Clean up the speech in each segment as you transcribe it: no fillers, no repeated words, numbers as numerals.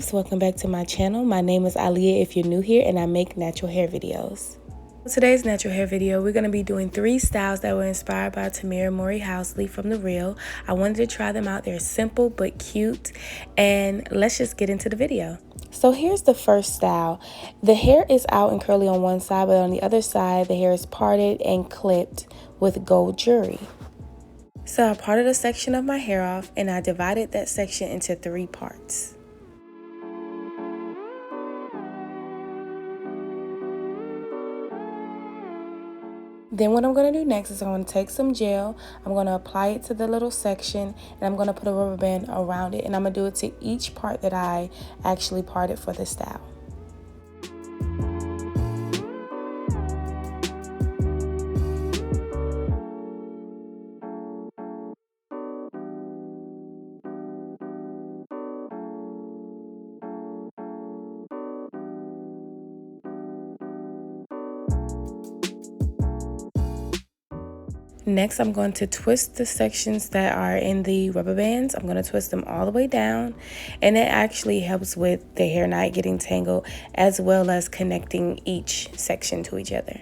loves, welcome back to my channel. My name is Aliyah if you're new here, and I make natural hair videos. For today's natural hair video, we're going to be doing 3 styles that were inspired by Tamera Mowry-Housley from The Real. I wanted to try them out. They're simple but cute, and let's just get into the video. So here's the first style. The hair is out and curly on one side, but on the other side the hair is parted and clipped with gold jewelry. So I parted a section of my hair off and I divided that section into 3 parts. Then what I'm going to do next is I'm going to take some gel, I'm going to apply it to the little section, and I'm going to put a rubber band around it, and I'm going to do it to each part that I actually parted for the style. Next, I'm going to twist the sections that are in the rubber bands. I'm going to twist them all the way down, and it actually helps with the hair not getting tangled, as well as connecting each section to each other.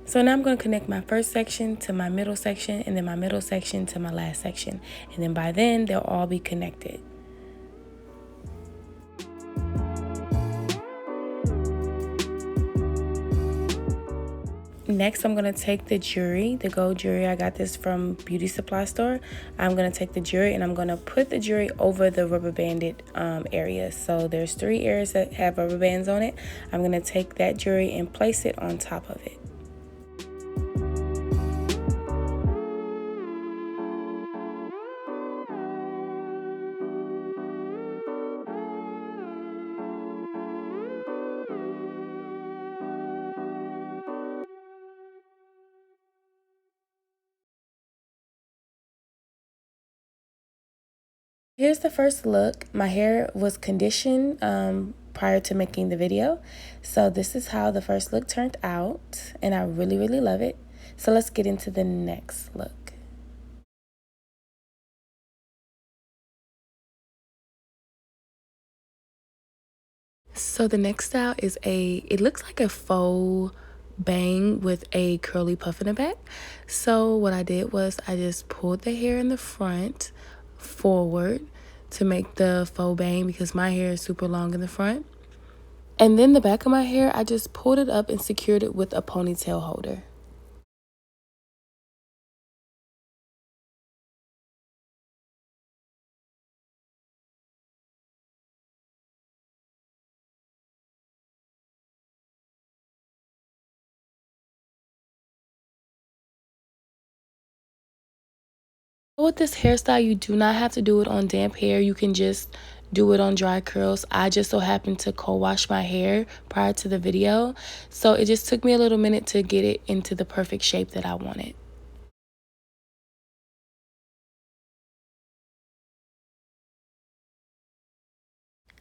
So now I'm going to connect my first section to my middle section, and then my middle section to my last section. And then by then, they'll all be connected. Next, I'm going to take the jewelry, the gold jewelry. I got this from beauty supply store. I'm going to take the jewelry and I'm going to put the jewelry over the rubber banded areas. So there's 3 areas that have rubber bands on it. I'm going to take that jewelry and place it on top of it. Here's the first look. My hair was conditioned prior to making the video. So this is how the first look turned out, and I really love it. So let's get into the next look. So the next style is it looks like a faux bang with a curly puff in the back. So what I did was I just pulled the hair in the front forward to make the faux bang because my hair is super long in the front. And then the back of my hair, I just pulled it up and secured it with a ponytail holder. With this hairstyle, you do not have to do it on damp hair. You can just do it on dry curls. I just so happened to co-wash my hair prior to the video, so it just took me a little minute to get it into the perfect shape that I wanted.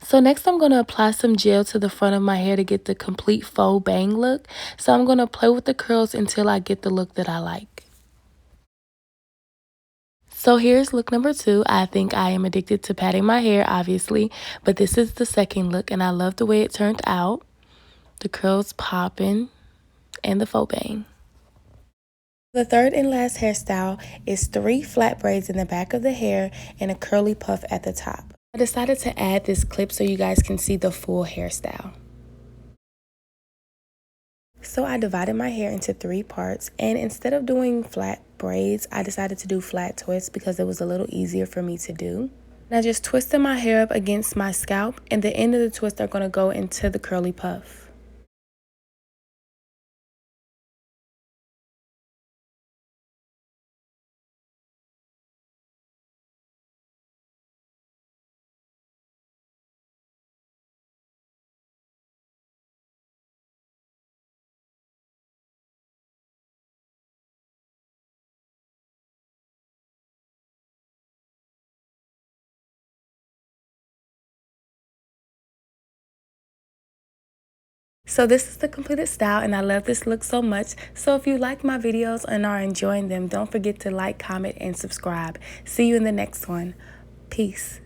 So next I'm going to apply some gel to the front of my hair to get the complete faux bang look. So I'm going to play with the curls until I get the look that I like. So here's look number 2. I think I am addicted to patting my hair, obviously, but this is the second look and I love the way it turned out. The curls popping and the faux bang. The third and last hairstyle is 3 flat braids in the back of the hair and a curly puff at the top. I decided to add this clip so you guys can see the full hairstyle. So I divided my hair into 3 parts, and instead of doing flat braids, I decided to do flat twists because it was a little easier for me to do. And I just twisted my hair up against my scalp, and the end of the twist are going to go into the curly puff. So this is the completed style, and I love this look so much. So if you like my videos and are enjoying them, don't forget to like, comment, and subscribe. See you in the next one. Peace.